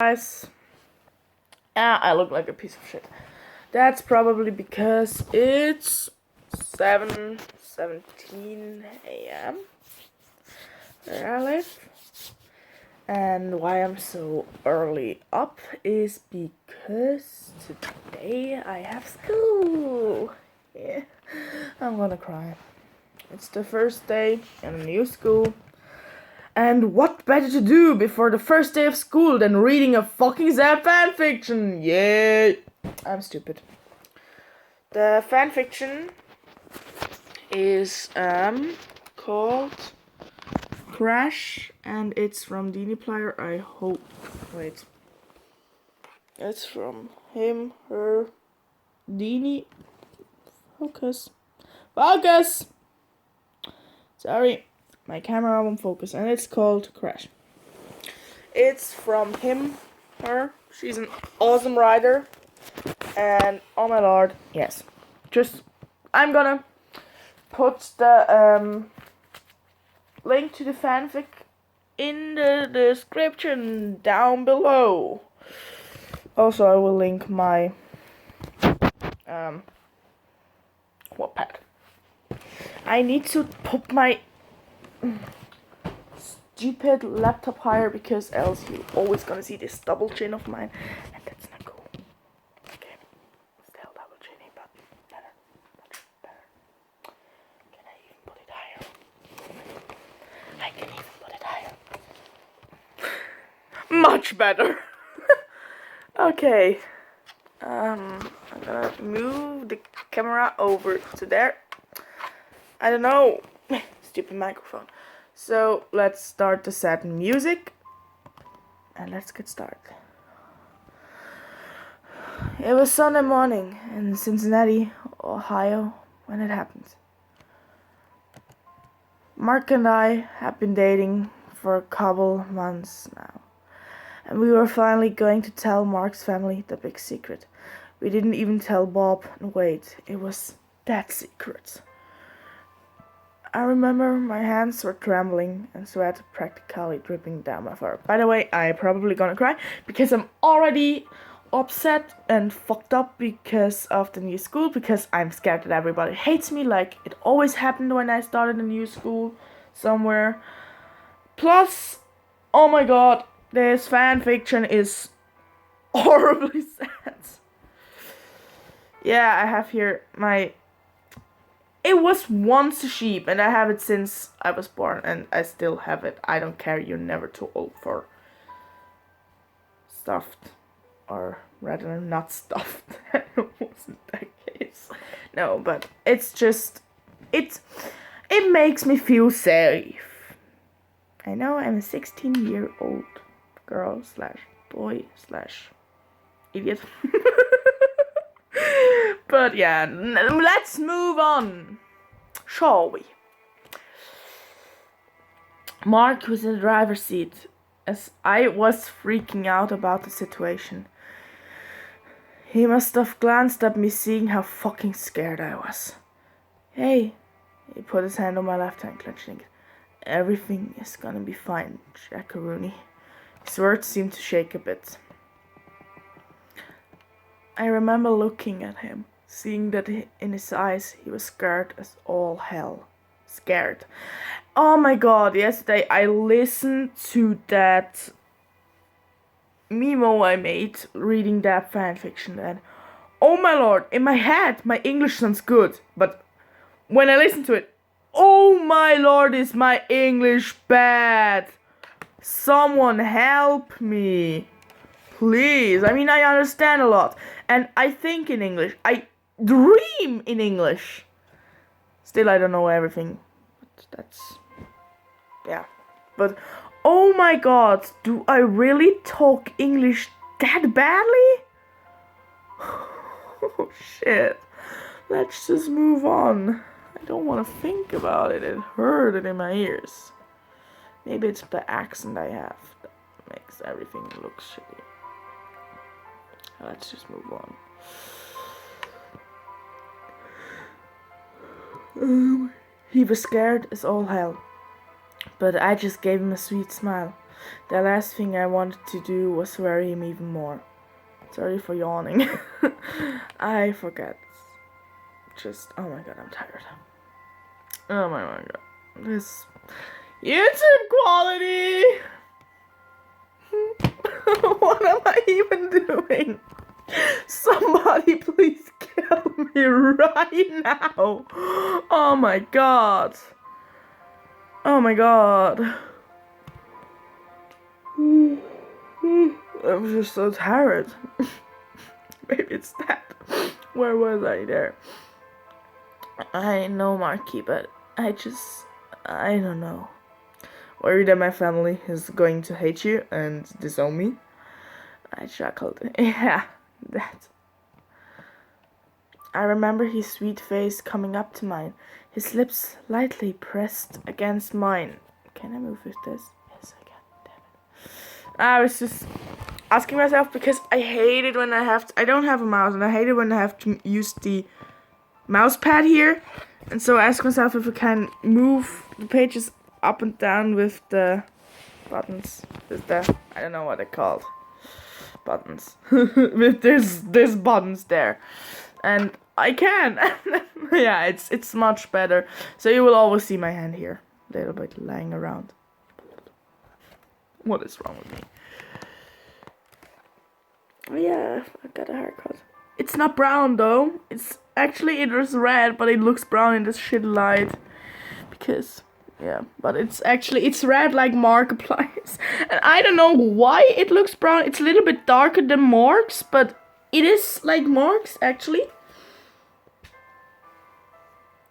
Guys, I look like a piece of shit. That's probably because it's 7:17 a.m. where I live. And why I'm so early up is because today I have school. Yeah, I'm gonna cry. It's the first day in a new school. And what better to do before the first day of school than reading a fucking sad fanfiction? Yay! I'm stupid. The fanfiction is called Crash, and it's from Septiplier. I hope. Wait. It's from him, her, Dini. Focus. Focus! Sorry. My camera won't focus, and it's called Crash. It's from him, her. She's an awesome writer, and oh my lord, yes. I'm gonna put the link to the fanfic in the description down below. Also, I will link my Wattpad. I need to put my stupid laptop higher because else you're always gonna see this double chin of mine, and that's not cool. Okay, still double chinny, but better. Can I even put it higher? I can even put it higher. Much better. Okay. I'm gonna move the camera over to there. I don't know. Stupid microphone. So let's start the sad music. And let's get started. It was Sunday morning in Cincinnati, Ohio, when it happened. Mark and I have been dating for a couple months now. And we were finally going to tell Mark's family the big secret. We didn't even tell Bob and Wade. It was that secret. I remember my hands were trembling and sweat practically dripping down my forehead. By the way, I'm probably gonna cry because I'm already upset and fucked up because of the new school, because I'm scared that everybody hates me like it always happened when I started a new school somewhere. Plus, oh my god, this fanfiction is horribly sad. Yeah, I have here my... It was once a sheep, and I have it since I was born, and I still have it. I don't care, you're never too old for stuffed, or rather not stuffed. It wasn't that case. No, but it's just, it makes me feel safe. I know I'm a 16-year-old girl / boy / idiot. But yeah, let's move on, shall we? Mark was in the driver's seat as I was freaking out about the situation. He must have glanced at me, seeing how fucking scared I was. Hey, he put his hand on my left hand, clenching it. Everything is gonna be fine, Jackaroonie. His words seemed to shake a bit. I remember looking at him, seeing that in his eyes he was scared as all hell. Scared. Oh my god, yesterday I listened to that memo I made reading that fanfiction, and oh my lord, in my head my English sounds good, but when I listen to it, oh my lord, is my English bad. Someone help me. Please. I mean, I understand a lot. And I think in English. I dream in English. Still, I don't know everything. But that's... yeah. But, oh my god. Do I really talk English that badly? Oh, shit. Let's just move on. I don't want to think about it. It hurted in my ears. Maybe it's the accent I have that makes everything look shitty. Let's just move on. He was scared as all hell, but I just gave him a sweet smile. The last thing I wanted to do was worry him even more. Sorry for yawning. I forget. Oh my god, I'm tired. Oh my god. This YouTube quality! What am I even doing? Somebody please kill me right now. Oh my god. Oh my god. I'm just so tired. Maybe it's that. Where was I there? I know, Marky, but I don't know. Worried that my family is going to hate you and disown me. I chuckled. Yeah, that. I remember his sweet face coming up to mine, his lips lightly pressed against mine. Can I move with this? Yes, I can. Damn it. I was just asking myself because I hate it when I don't have a mouse, and I hate it when I have to use the mouse pad here. And so I ask myself if I can move the pages up and down with the buttons. I don't know what they're called. Buttons. With this buttons there. And I can. Yeah, it's much better. So you will always see my hand here. A little bit lying around. What is wrong with me? Oh yeah, I got a haircut. It's not brown though. It was red, but it looks brown in this shit light. Because yeah, but it's red like Mark applies. And I don't know why it looks brown. It's a little bit darker than Mark's, but it is like Mark's actually.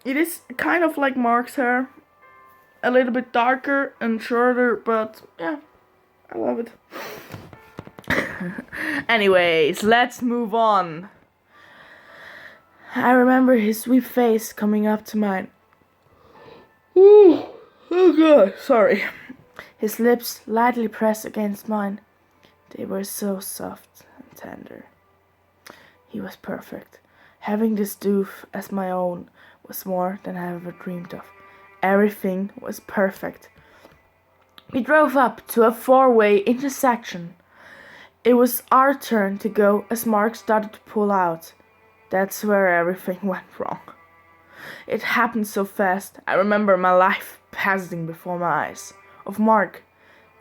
It is kind of like Mark's hair. A little bit darker and shorter, but yeah, I love it. Anyways, let's move on. I remember his sweet face coming up to mine. Ooh, oh god, sorry. His lips lightly pressed against mine. They were so soft and tender. He was perfect. Having this doof as my own was more than I ever dreamed of. Everything was perfect. We drove up to a four-way intersection. It was our turn to go as Mark started to pull out. That's where everything went wrong. It happened so fast. I remember my life passing before my eyes. Of Mark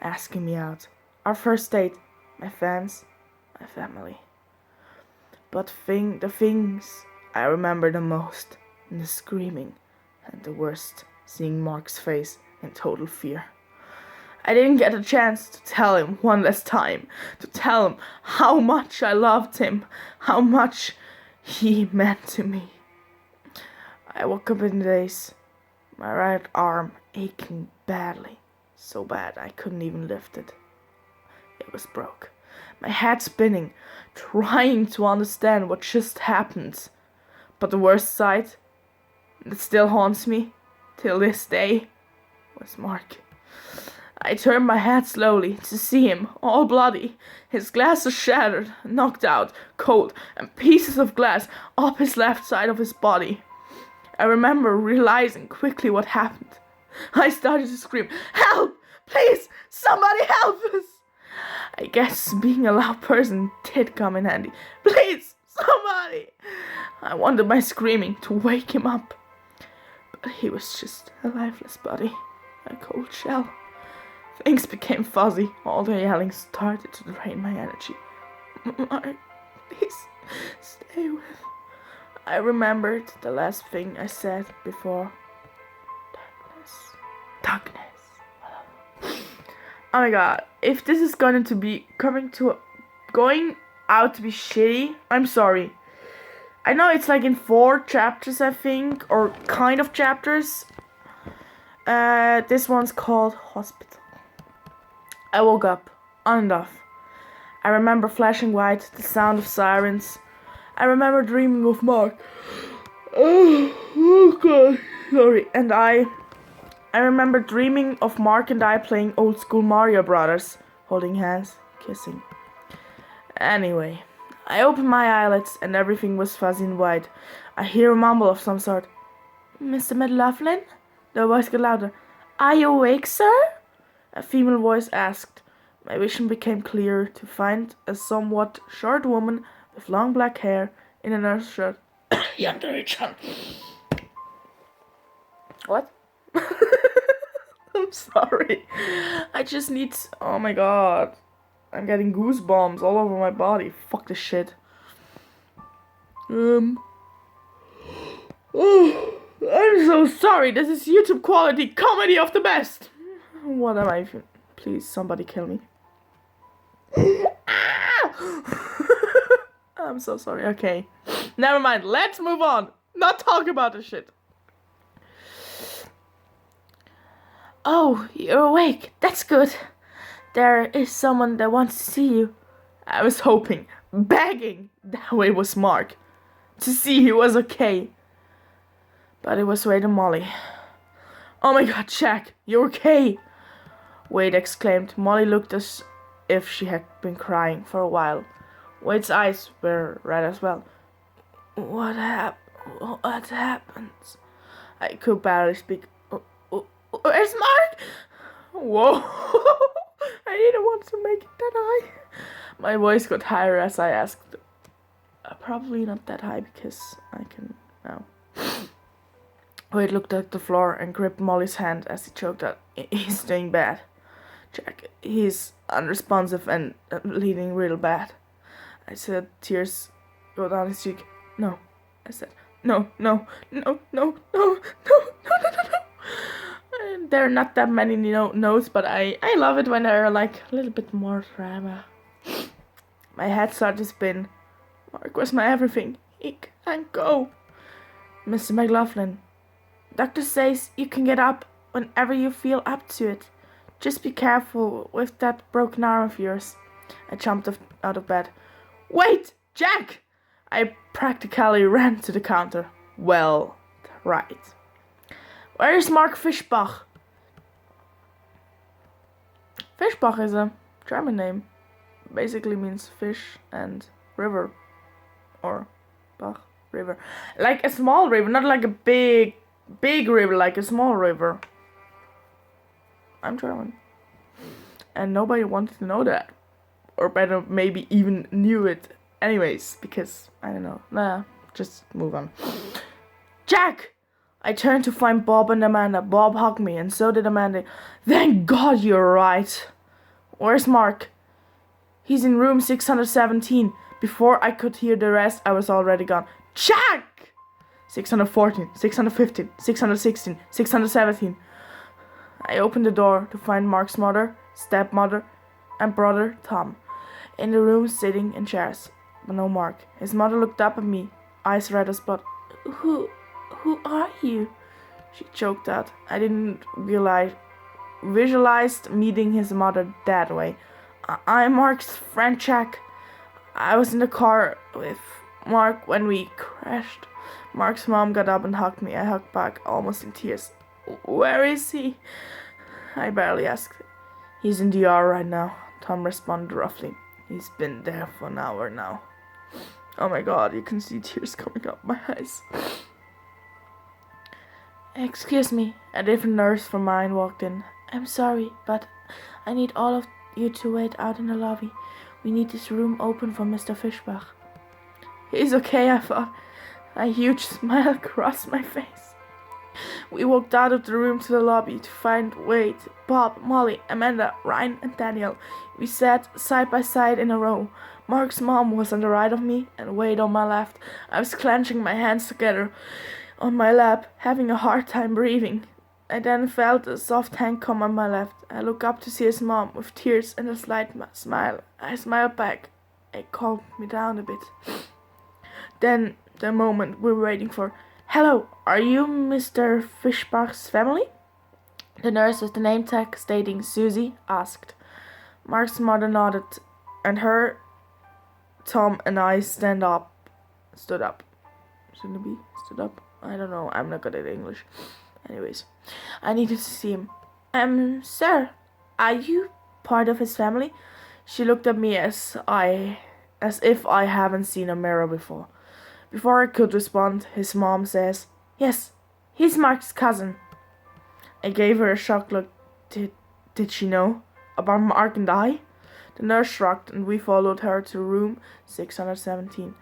asking me out. Our first date. My fans. My family. But the things I remember the most. The screaming. And the worst. Seeing Mark's face in total fear. I didn't get a chance to tell him one last time. To tell him how much I loved him. How much he meant to me. I woke up in daze. My right arm aching badly. So bad I couldn't even lift it. It was broke. My head spinning. Trying to understand what just happened. But the worst sight that still haunts me till this day was Mark. I turned my head slowly to see him, all bloody, his glasses shattered, knocked out, cold, and pieces of glass up his left side of his body. I remember realizing quickly what happened. I started to scream, "Help! Please! Somebody help us!" I guess being a loud person did come in handy. "Please! Somebody!" I wanted my screaming to wake him up. But he was just a lifeless body, a cold shell. Things became fuzzy. All the yelling started to drain my energy. "Mark, please stay with." I remembered the last thing I said before. Darkness. Oh my god. If this is going out to be shitty, I'm sorry. I know it's like in 4 chapters, I think, or kind of chapters. This one's called Hospital. I woke up, on and off. I remember flashing white, the sound of sirens. I remember dreaming of Mark. Oh god, sorry. And I remember dreaming of Mark and I playing old school Mario Brothers, holding hands, kissing. Anyway, I opened my eyelids and everything was fuzzy and white. I hear a mumble of some sort. "Mr. McLaughlin?" The voice got louder. "Are you awake, sir?" A female voice asked. My vision became clearer to find a somewhat short woman with long black hair in a nurse shirt. What? I'm sorry. I just need... Oh my god. I'm getting goosebumps all over my body. Fuck this shit. Oh, I'm so sorry. This is YouTube quality comedy of the best. What am I... Please, somebody kill me. I'm so sorry. Okay. Never mind. Let's move on. Not talk about this shit. Oh, you're awake. That's good. There is someone that wants to see you. I was hoping, begging, that way was Mark, to see he was okay. But it was Wade and Molly. Oh my god, Jack, you're okay. Wade exclaimed. Molly looked as if she had been crying for a while. Wade's eyes were red as well. What happened? I could barely speak. Where's Mark? Whoa. I didn't want to make it that high. My voice got higher as I asked. Probably not that high because I can now. Wade looked at the floor and gripped Molly's hand as he choked out. He's doing bad. Jack, he's unresponsive and bleeding real bad. I said, tears go down his cheek. No. I said, no. There are not that many notes, but I love it when there are like a little bit more drama. My head started to spin. Mark was my everything. He can't go. Mr. McLaughlin, doctor says you can get up whenever you feel up to it. Just be careful with that broken arm of yours. I jumped out of bed. Wait, Jack! I practically ran to the counter. Well, right. Where is Mark Fischbach? Fischbach is a German name. Basically means fish and river. Or Bach, river. Like a small river, not like a big river, like a small river. I'm German. And nobody wanted to know that. Or better, maybe even knew it. Anyways, because, I don't know. Nah, just move on. Jack! I turned to find Bob and Amanda. Bob hugged me, and so did Amanda. Thank God you're right. Where's Mark? He's in room 617. Before I could hear the rest, I was already gone. Jack! 614, 615, 616, 617. I opened the door to find Mark's mother, stepmother, and brother Tom in the room sitting in chairs. But no Mark. His mother looked up at me, eyes red as blood. Who are you? She choked out. I didn't visualize meeting his mother that way. I'm Mark's friend Jack. I was in the car with Mark when we crashed. Mark's mom got up and hugged me. I hugged back, almost in tears. Where is he? I barely asked. He's in the ER right now, Tom responded roughly. He's been there for an hour now. Oh my god, you can see tears coming up my eyes. Excuse me, a different nurse from mine walked in. I'm sorry, but I need all of you to wait out in the lobby. We need this room open for Mr. Fischbach. He's okay, I thought. A huge smile crossed my face. We walked out of the room to the lobby to find Wade, Bob, Molly, Amanda, Ryan, and Daniel. We sat side by side in a row. Mark's mom was on the right of me and Wade on my left. I was clenching my hands together on my lap, having a hard time breathing. I then felt a soft hand come on my left. I looked up to see his mom with tears and a slight smile. I smiled back. It calmed me down a bit. Then, the moment we were waiting for. Hello, are you Mr. Fischbach's family? The nurse with the name tag stating Susie asked. Mark's mother nodded, and her, Tom, and I stood up. Shouldn't it be stood up? I don't know, I'm not good at English. Anyways, I needed to see him. Sir, are you part of his family? She looked at me as if I haven't seen a mirror before. Before I could respond, his mom says, Yes, he's Mark's cousin. I gave her a shocked look. Did she know about Mark and I? The nurse shrugged, and we followed her to room 617.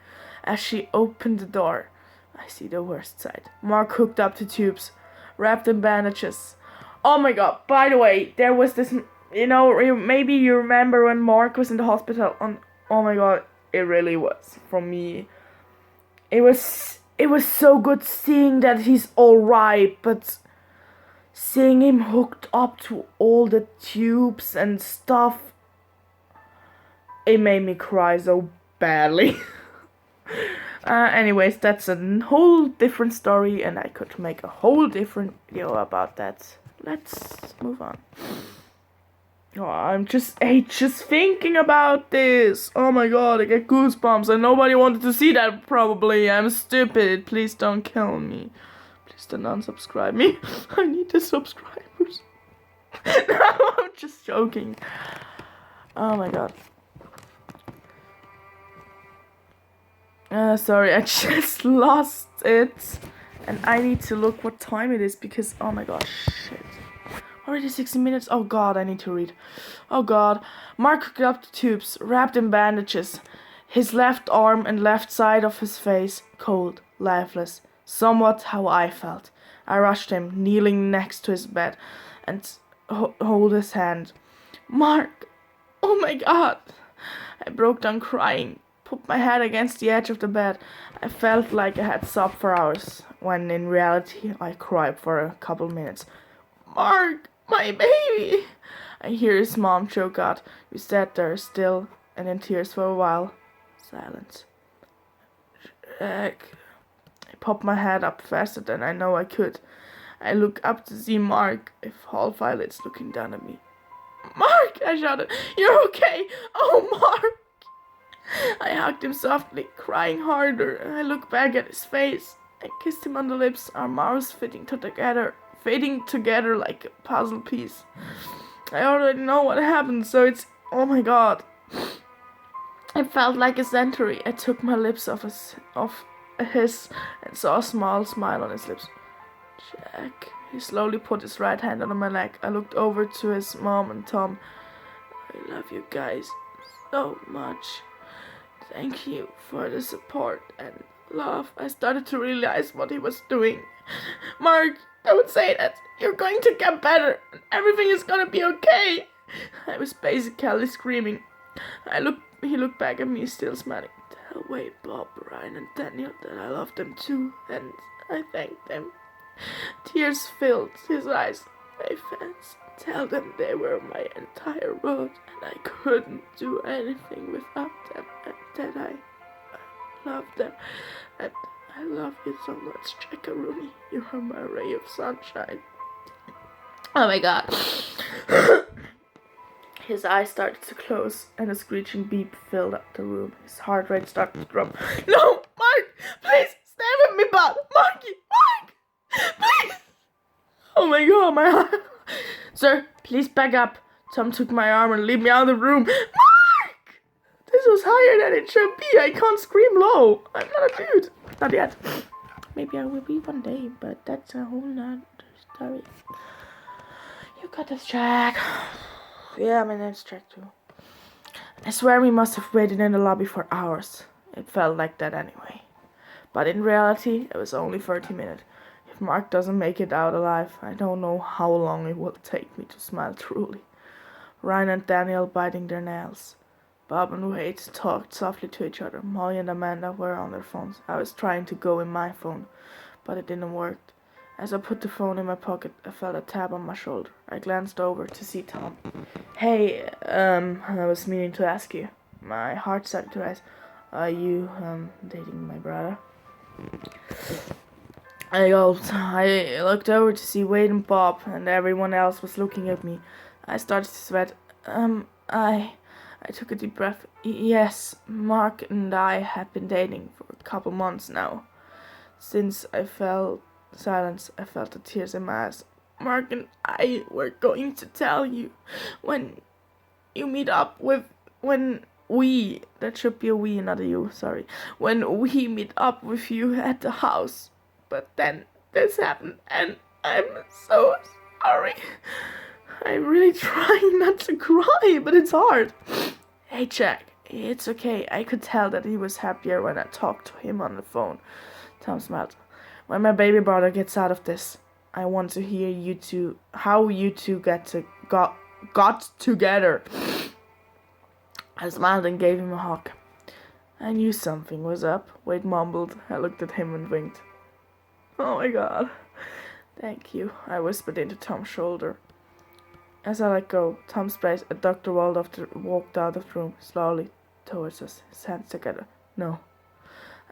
As she opened the door, I see the worst sight. Mark hooked up to tubes, wrapped in bandages. Oh my god, by the way, there was this, maybe you remember when Mark was in the hospital. Oh my god, it really was. For me, it was so good seeing that he's alright, but seeing him hooked up to all the tubes and stuff, it made me cry so badly. Anyways, that's a whole different story, and I could make a whole different video about that. Let's move on. Oh, I'm just thinking about this. Oh my god, I get goosebumps, and nobody wanted to see that probably. I'm stupid. Please don't kill me. Please don't unsubscribe me. I need the subscribers. No, I'm just joking. Oh my god. Sorry, I just lost it. And I need to look what time it is because, oh my gosh, shit. Already 60 minutes? Oh god, I need to read. Oh god. Mark hooked up the tubes, wrapped in bandages. His left arm and left side of his face, cold, lifeless. Somewhat how I felt. I rushed him, kneeling next to his bed, and hold his hand. Mark! Oh my god! I broke down crying. Put my head against the edge of the bed. I felt like I had sobbed for hours, when in reality I cried for a couple minutes. Mark, my baby! I hear his mom choke out. We sat there still and in tears for a while. Silence. Jack. I popped my head up faster than I know I could. I look up to see Mark, half eyelids looking down at me. Mark! I shouted. You're okay! Oh, Mark! I hugged him softly, crying harder. I looked back at his face. I kissed him on the lips, our mouths fitting together like a puzzle piece. I already know what happened, so it's... Oh my god. It felt like a century. I took my lips off his and saw a small smile on his lips. Jack. He slowly put his right hand on my leg. I looked over to his mom and Tom. I love you guys so much. Thank you for the support and love. I started to realize what he was doing. Mark, don't say that. You're going to get better. Everything is gonna be okay. I was basically screaming. He looked back at me, still smiling. Tell Wade, Bob, Ryan, and Daniel that I love them too, and I thanked them. Tears filled his eyes. My fans, tell them they were my entire world, and I couldn't do anything without them, and that I love them, and I love you so much, Jackaroonie. You are my ray of sunshine. Oh my god. His eyes started to close, and a screeching beep filled up the room. His heart rate started to drop. No, Mark! Please, stay with me, Bob! Marky! Mark! Please! Oh my god, my heart. Sir, please back up. Tom took my arm and lead me out of the room. Mark! This was higher than it should be. I can't scream low. I'm not a dude. Not yet. Maybe I will be one day, but that's a whole nother story. You got this, Jack. Yeah, my name's Jack too. I swear we must have waited in the lobby for hours. It felt like that anyway. But in reality, it was only 30 minutes. If Mark doesn't make it out alive, I don't know how long it will take me to smile truly. Ryan and Daniel biting their nails. Bob and Wade talked softly to each other. Molly and Amanda were on their phones. I was trying to go in my phone, but it didn't work. As I put the phone in my pocket, I felt a tap on my shoulder. I glanced over to see Tom. Hey, I was meaning to ask you. My heart started to rise. Are you, dating my brother? I gulped. I looked over to see Wade and Bob, and everyone else was looking at me. I started to sweat. I took a deep breath. Yes, Mark and I have been dating for a couple months now. Since I felt silence, I felt the tears in my eyes. Mark and I were going to tell you when you meet up with... That should be a we, not a you, sorry. When we meet up with you at the house. But then this happened, and I'm so sorry. I'm really trying not to cry, but it's hard. Hey, Jack, it's okay. I could tell that he was happier when I talked to him on the phone. Tom smiled. When my baby brother gets out of this, I want to hear how you two got together. I smiled and gave him a hug. I knew something was up, Wade mumbled. I looked at him and winked. Oh my god. Thank you, I whispered into Tom's shoulder. As I let go, Tom's place, Dr. Waldorf walked out of the room, slowly towards us, his hands together. No.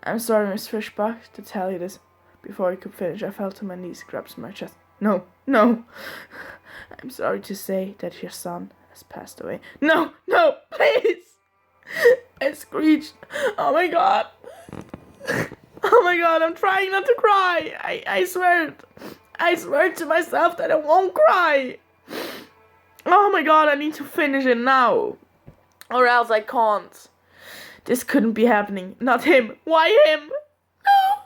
I'm sorry, Miss Fishbach, to tell you this. Before he could finish, I fell to my knees, grabbed my chest. No. I'm sorry to say that your son has passed away. No, please! I screeched. Oh my god. Oh my god, I'm trying not to cry. I swear to myself that I won't cry. Oh my god, I need to finish it now. Or else I can't. This couldn't be happening. Not him. Why him? No,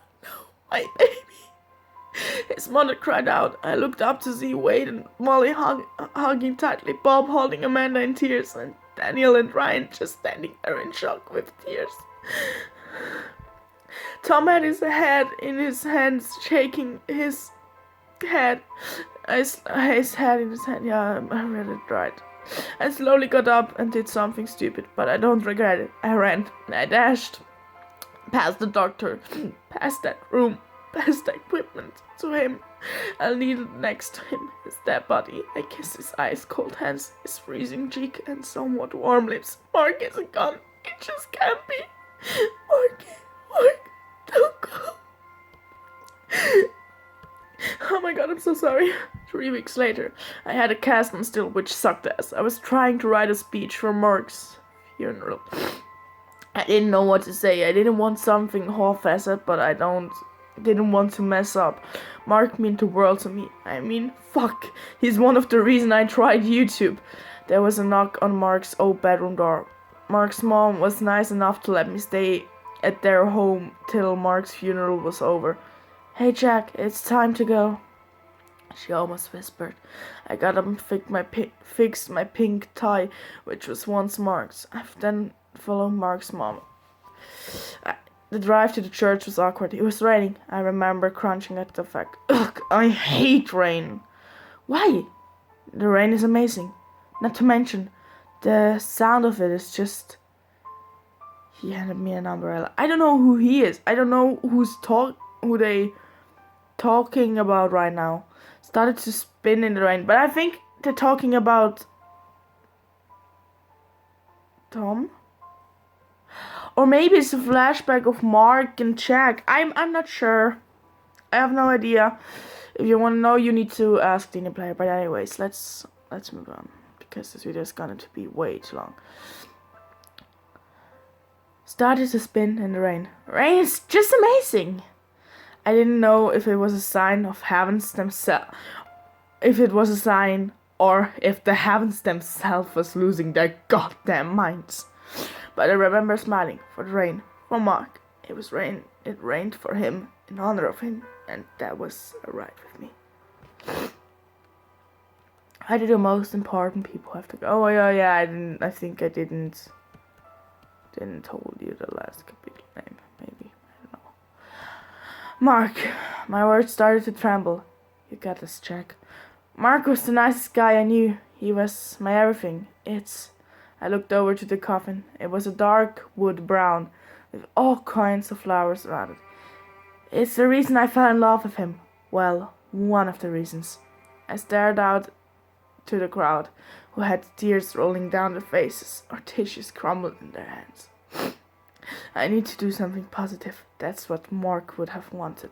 my baby. His mother cried out. I looked up to see Wade and Molly hugging tightly, Bob holding Amanda in tears, and Daniel and Ryan just standing there in shock with tears. Tom had his head in his hands, shaking his head. His head in his hand. Yeah, I read it right. I slowly got up and did something stupid, but I don't regret it. I ran. I dashed past the doctor, past that room, past the equipment, to him. I kneeled next to him, his dead body. I kissed his ice-cold hands, his freezing cheek, and somewhat warm lips. Mark isn't gone. It just can't be. Mark, don't go. Oh my god, I'm so sorry. 3 weeks later, I had a cast on still, which sucked ass. I was trying to write a speech for Mark's funeral. I didn't know what to say. I didn't want something half-assed, but I didn't want to mess up. Mark meant the world to me. I mean, fuck. He's one of the reasons I tried YouTube. There was a knock on Mark's old bedroom door. Mark's mom was nice enough to let me stay at their home till Mark's funeral was over. Hey Jack, it's time to go, she almost whispered. I got up and fixed my pink tie, which was once Mark's. I then followed Mark's mom. The drive to the church was awkward. It was raining. I remember crunching at the fact. Ugh, I hate rain. Why? The rain is amazing. Not to mention, the sound of it is just... He handed me an umbrella. I don't know who he is. I don't know who they talking about right now. Started to spin in the rain, but I think they're talking about Tom. Or maybe it's a flashback of Mark and Jack. I'm not sure. I have no idea. If you want to know, you need to ask the player. But anyways, let's move on, because this video is going to be way too long. Started to spin in the rain. Rain is just amazing. I didn't know if it was a sign of heavens themselves. If it was a sign, or if the heavens themselves was losing their goddamn minds. But I remember smiling for the rain, for Mark. It rained for him, in honor of him, and that was alright with me. How do the most important people have to go? Oh yeah, I think I didn't told you the last capital name, maybe, I don't know. Mark, my words started to tremble. You got this, Jack. Mark was the nicest guy I knew. He was my everything. I looked over to the coffin. It was a dark wood brown, with all kinds of flowers around it. It's the reason I fell in love with him. Well, one of the reasons. I stared out to the crowd, who had tears rolling down their faces, or tissues crumbled in their hands. I need to do something positive. That's what Mark would have wanted.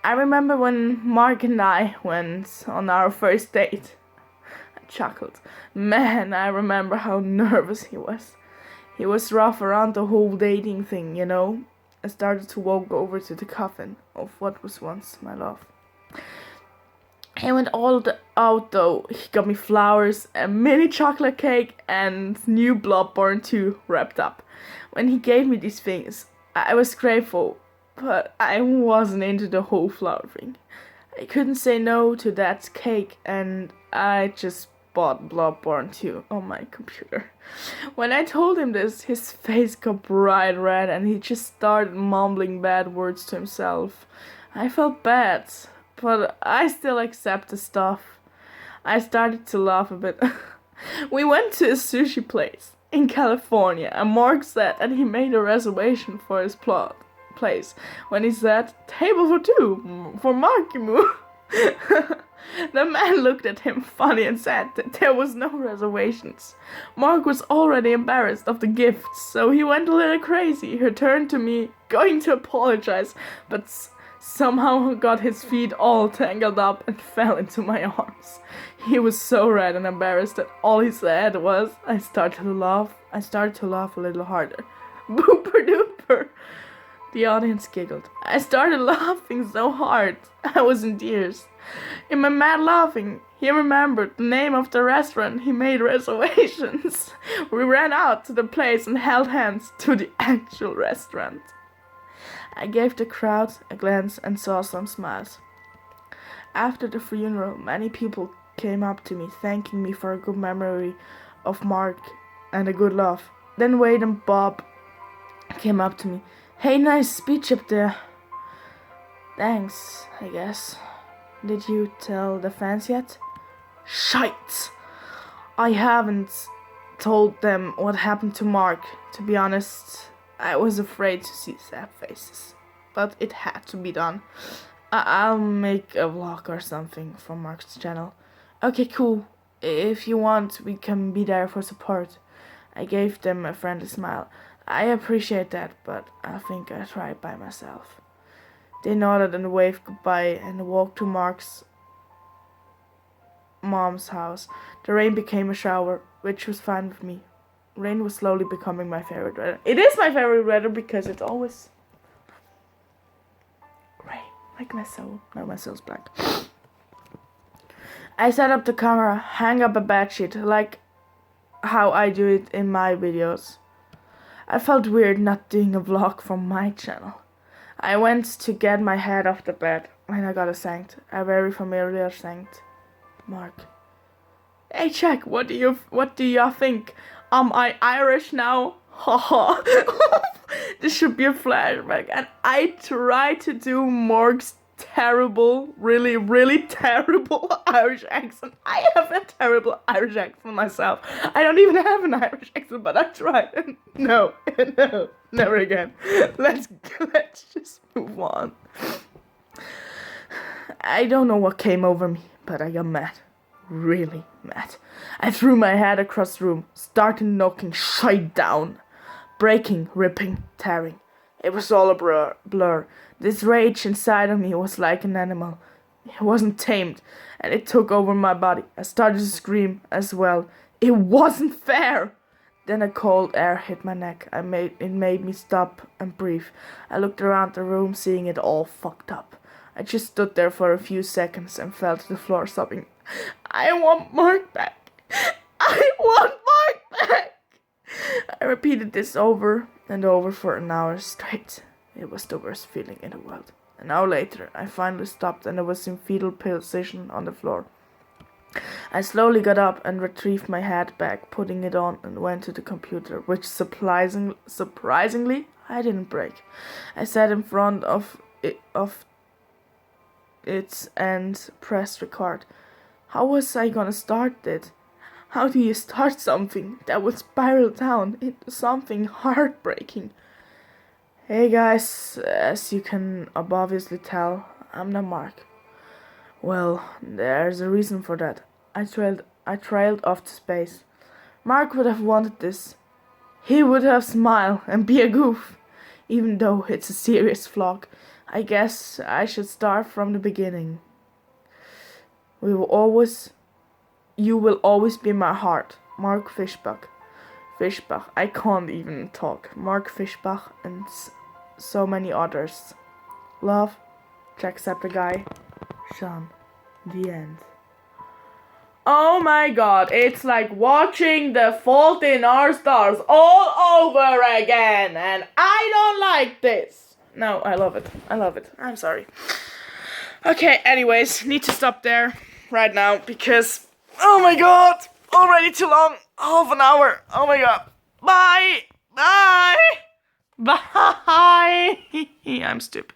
I remember when Mark and I went on our first date. I chuckled. Man, I remember how nervous he was. He was rough around the whole dating thing, you know. I started to walk over to the coffin of what was once my love. He went all out though. He got me flowers, a mini chocolate cake, and new Bloodborne 2 wrapped up. When he gave me these things, I was grateful, but I wasn't into the whole flower thing. I couldn't say no to that cake, and I just bought Bloodborne 2 on my computer. When I told him this, his face got bright red and he just started mumbling bad words to himself. I felt bad, but I still accept the stuff. I started to laugh a bit. We went to a sushi place in California and Mark said that he made a reservation for his place when he said, "Table for two for Markimu." The man looked at him funny and said that there was no reservations. Mark was already embarrassed of the gifts, so he went a little crazy. He turned to me, going to apologize, but somehow got his feet all tangled up and fell into my arms. He was so red and embarrassed that all he said was, I started to laugh a little harder. Booper duper! The audience giggled. I started laughing so hard, I was in tears. In my mad laughing, he remembered the name of the restaurant he made reservations. We ran out to the place and held hands to the actual restaurant. I gave the crowd a glance and saw some smiles. After the funeral, many people came up to me, thanking me for a good memory of Mark and a good laugh. Then Wade and Bob came up to me. Hey, nice speech up there. Thanks, I guess. Did you tell the fans yet? Shite! I haven't told them what happened to Mark. To be honest, I was afraid to see sad faces. But it had to be done. I'll make a vlog or something from Mark's channel. Okay, cool. If you want, we can be there for support. I gave them a friendly smile. I appreciate that, but I think I tried by myself. They nodded and waved goodbye and walked to Mark's mom's house. The rain became a shower, which was fine with me. Rain was slowly becoming my favorite weather. It is my favorite weather because it's always rain, like my soul. No, my soul's black. I set up the camera, hang up a bedsheet, like how I do it in my videos. I felt weird not doing a vlog from my channel. I went to get my head off the bed when I got a scent, a very familiar scent. Mark. Hey Jack, what do you think? Am I Irish now? Haha. This should be a flashback. And I tried to do Mark's terrible, really terrible Irish accent. I have a terrible Irish accent myself. I don't even have an Irish accent, but I tried. No, never again. Let's just move on. I don't know what came over me, but I got mad. Really mad. I threw my head across the room, started knocking shit down. Breaking, ripping, tearing. It was all a blur. This rage inside of me was like an animal. It wasn't tamed, and it took over my body. I started to scream as well. It wasn't fair! Then a cold air hit my neck. It made me stop and breathe. I looked around the room, seeing it all fucked up. I just stood there for a few seconds and fell to the floor sobbing. I want Mark back! I want Mark back! I repeated this over and over for an hour straight. It was the worst feeling in the world. An hour later, I finally stopped and I was in fetal position on the floor. I slowly got up and retrieved my head back, putting it on, and went to the computer, which surprisingly, I didn't break. I sat in front of it and pressed record. How was I gonna start it? How do you start something that would spiral down into something heartbreaking? Hey guys, as you can obviously tell, I'm not Mark. Well, there's a reason for that. I trailed off to space. Mark would have wanted this. He would have smiled and be a goof. Even though it's a serious vlog, I guess I should start from the beginning. You will always be in my heart. Mark Fischbach. I can't even talk. Mark Fischbach and so many others. Love, Jacksepticeye, Sean. The end. Oh my god, it's like watching The Fault in Our Stars all over again, and I don't like this. No, I love it. I'm sorry. Okay, anyways, need to stop there right now because Oh my god! Already too long. Half an hour. Oh my god. Bye. Bye. Bye. I'm stupid.